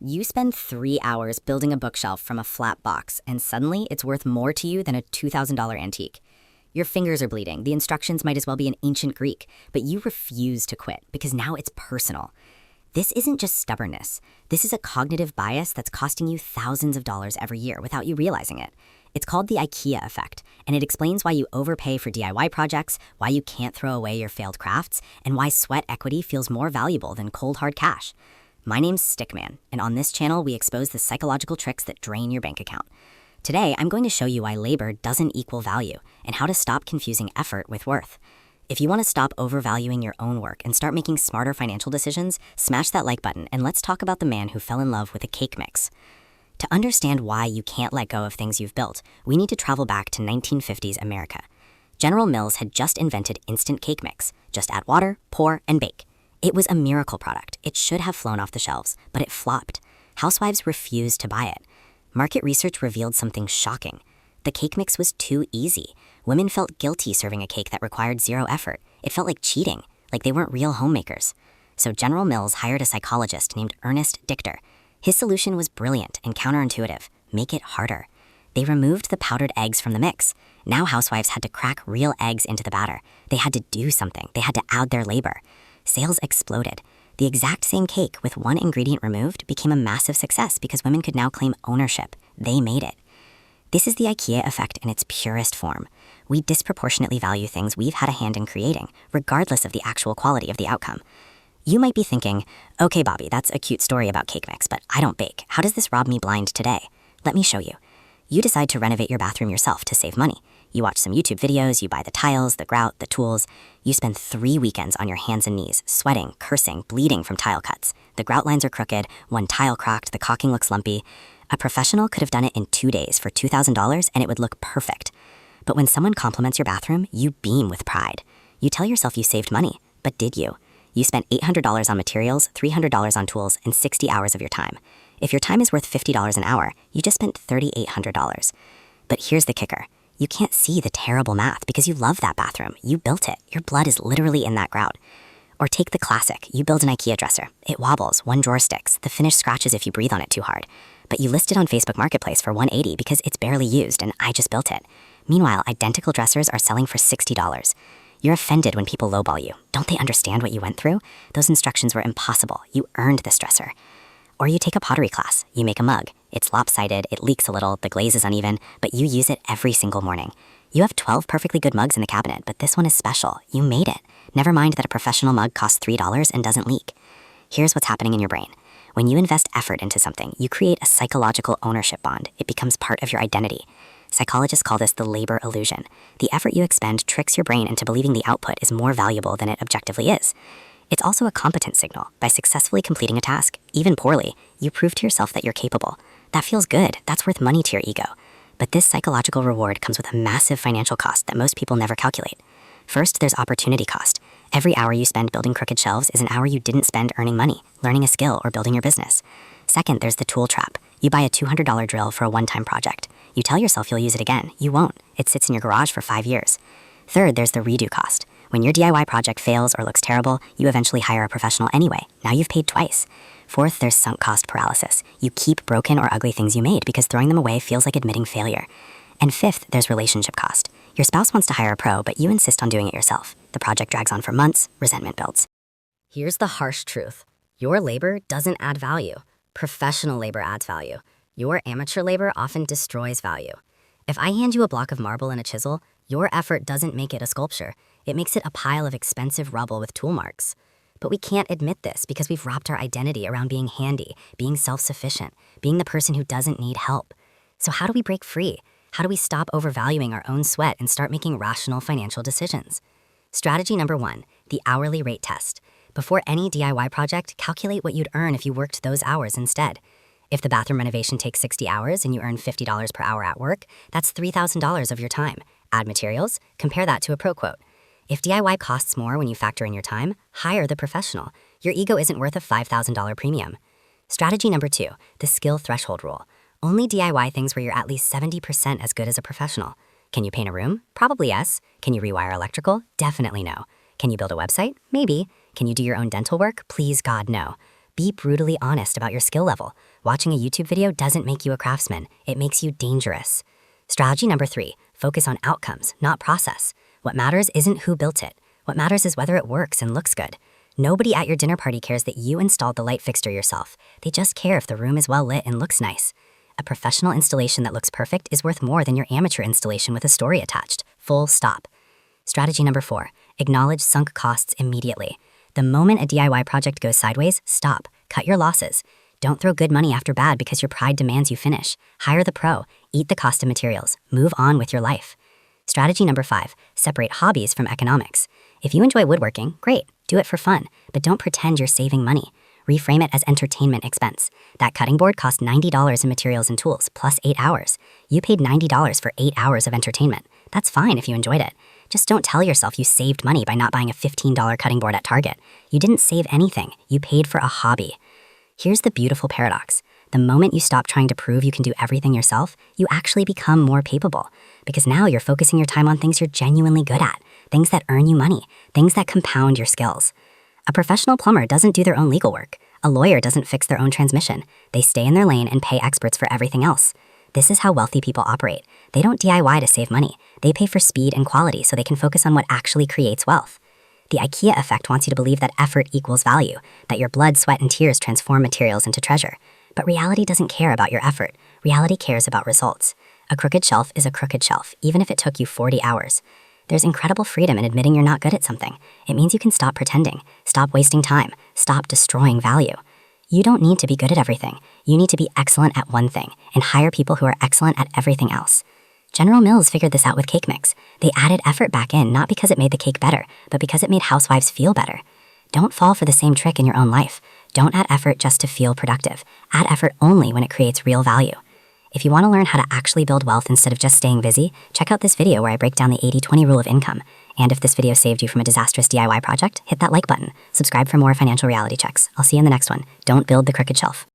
You spend 3 hours building a bookshelf from a flat box, and suddenly it's worth more to you than a $2,000 antique. Your fingers are bleeding, the instructions might as well be in ancient Greek, but you refuse to quit because now it's personal. This isn't just stubbornness. This is a cognitive bias that's costing you thousands of dollars every year without you realizing it. It's called the Ikea Effect, and it explains why you overpay for DIY projects, why you can't throw away your failed crafts, and why sweat equity feels more valuable than cold hard cash. My name's Stickman, and on this channel, we expose the psychological tricks that drain your bank account. Today, I'm going to show you why labor doesn't equal value and how to stop confusing effort with worth. If you want to stop overvaluing your own work and start making smarter financial decisions, smash that like button and let's talk about the man who fell in love with a cake mix. To understand why you can't let go of things you've built, we need to travel back to 1950s America. General Mills had just invented instant cake mix. Just add water, pour, and bake. It was a miracle product. It should have flown off the shelves, but it flopped. Housewives refused to buy it. Market research revealed something shocking. The cake mix was too easy. Women felt guilty serving a cake that required zero effort. It felt like cheating, like they weren't real homemakers. So General Mills hired a psychologist named Ernest Dichter. His solution was brilliant and counterintuitive. Make it harder. They removed the powdered eggs from the mix. Now housewives had to crack real eggs into the batter. They had to do something. They had to add their labor. Sales exploded. The exact same cake with one ingredient removed became a massive success because women could now claim ownership. They made it. This is the Ikea effect in its purest form. We disproportionately value things we've had a hand in creating, regardless of the actual quality of the outcome. You might be thinking, okay, Bobby, that's a cute story about cake mix, but I don't bake. How does this rob me blind today? Let me show you. You decide to renovate your bathroom yourself to save money. You watch some YouTube videos, you buy the tiles, the grout, the tools. You spend 3 weekends on your hands and knees, sweating, cursing, bleeding from tile cuts. The grout lines are crooked, one tile cracked, the caulking looks lumpy. A professional could have done it in 2 days for $2,000 and it would look perfect. But when someone compliments your bathroom, you beam with pride. You tell yourself you saved money, but did you? You spent $800 on materials, $300 on tools, and 60 hours of your time. If your time is worth $50 an hour, you just spent $3,800. But here's the kicker. You can't see the terrible math because you love that bathroom. You built it. Your blood is literally in that grout. Or take the classic. You build an IKEA dresser. It wobbles, one drawer sticks. The finish scratches if you breathe on it too hard. But you list it on Facebook Marketplace for $180 because it's barely used and I just built it. Meanwhile, identical dressers are selling for $60. You're offended when people lowball you. Don't they understand what you went through? Those instructions were impossible. You earned this dresser. Or you take a pottery class. You make a mug. It's lopsided, it leaks a little, the glaze is uneven, but you use it every single morning. You have 12 perfectly good mugs in the cabinet, but this one is special. You made it. Never mind that a professional mug costs $3 and doesn't leak. Here's what's happening in your brain. When you invest effort into something, you create a psychological ownership bond. It becomes part of your identity. Psychologists call this the labor illusion. The effort you expend tricks your brain into believing the output is more valuable than it objectively is. It's also a competence signal. By successfully completing a task, even poorly, you prove to yourself that you're capable. That feels good. That's worth money to your ego. But this psychological reward comes with a massive financial cost that most people never calculate. First, there's opportunity cost. Every hour you spend building crooked shelves is an hour you didn't spend earning money, learning a skill, or building your business. Second, there's the tool trap. You buy a $200 drill for a one-time project. You tell yourself you'll use it again. You won't. It sits in your garage for 5 years. Third, there's the redo cost. When your DIY project fails or looks terrible, you eventually hire a professional anyway. Now you've paid twice. Fourth, there's sunk cost paralysis. You keep broken or ugly things you made because throwing them away feels like admitting failure. And fifth, there's relationship cost. Your spouse wants to hire a pro, but you insist on doing it yourself. The project drags on for months, resentment builds. Here's the harsh truth. Your labor doesn't add value. Professional labor adds value. Your amateur labor often destroys value. If I hand you a block of marble and a chisel, your effort doesn't make it a sculpture. It makes it a pile of expensive rubble with tool marks. But we can't admit this because we've wrapped our identity around being handy, being self-sufficient, being the person who doesn't need help. So how do we break free? How do we stop overvaluing our own sweat and start making rational financial decisions? Strategy number 1, the hourly rate test. Before any DIY project, calculate what you'd earn if you worked those hours instead. If the bathroom renovation takes 60 hours and you earn $50 per hour at work, that's $3,000 of your time. Add materials, compare that to a pro quote. If DIY costs more when you factor in your time, hire the professional. Your ego isn't worth a $5,000 premium. Strategy number 2, the skill threshold rule. Only DIY things where you're at least 70% as good as a professional. Can you paint a room? Probably yes. Can you rewire electrical? Definitely no. Can you build a website? Maybe. Can you do your own dental work? Please God, no. Be brutally honest about your skill level. Watching a YouTube video doesn't make you a craftsman. It makes you dangerous. Strategy number 3, focus on outcomes, not process. What matters isn't who built it. What matters is whether it works and looks good. Nobody at your dinner party cares that you installed the light fixture yourself. They just care if the room is well lit and looks nice. A professional installation that looks perfect is worth more than your amateur installation with a story attached. Full stop. Strategy number 4, acknowledge sunk costs immediately. The moment a DIY project goes sideways, stop. Cut your losses. Don't throw good money after bad because your pride demands you finish. Hire the pro. Eat the cost of materials. Move on with your life. Strategy number 5, separate hobbies from economics. If you enjoy woodworking, great. Do it for fun, but don't pretend you're saving money. Reframe it as entertainment expense. That cutting board cost $90 in materials and tools, plus 8 hours. You paid $90 for 8 hours of entertainment. That's fine if you enjoyed it. Just don't tell yourself you saved money by not buying a $15 cutting board at Target. You didn't save anything. You paid for a hobby. Here's the beautiful paradox. The moment you stop trying to prove you can do everything yourself, you actually become more capable. Because now you're focusing your time on things you're genuinely good at, things that earn you money, things that compound your skills. A professional plumber doesn't do their own legal work. A lawyer doesn't fix their own transmission. They stay in their lane and pay experts for everything else. This is how wealthy people operate. They don't DIY to save money. They pay for speed and quality so they can focus on what actually creates wealth. The Ikea Effect wants you to believe that effort equals value, that your blood, sweat, and tears transform materials into treasure. But reality doesn't care about your effort. Reality cares about results. A crooked shelf is a crooked shelf, even if it took you 40 hours. There's incredible freedom in admitting you're not good at something. It means you can stop pretending, stop wasting time, stop destroying value. You don't need to be good at everything. You need to be excellent at one thing and hire people who are excellent at everything else. General Mills figured this out with cake mix. They added effort back in not because it made the cake better, but because it made housewives feel better. Don't fall for the same trick in your own life. Don't add effort just to feel productive. Add effort only when it creates real value. If you want to learn how to actually build wealth instead of just staying busy, check out this video where I break down the 80-20 rule of income. And if this video saved you from a disastrous DIY project, hit that like button. Subscribe for more financial reality checks. I'll see you in the next one. Don't build the crooked shelf.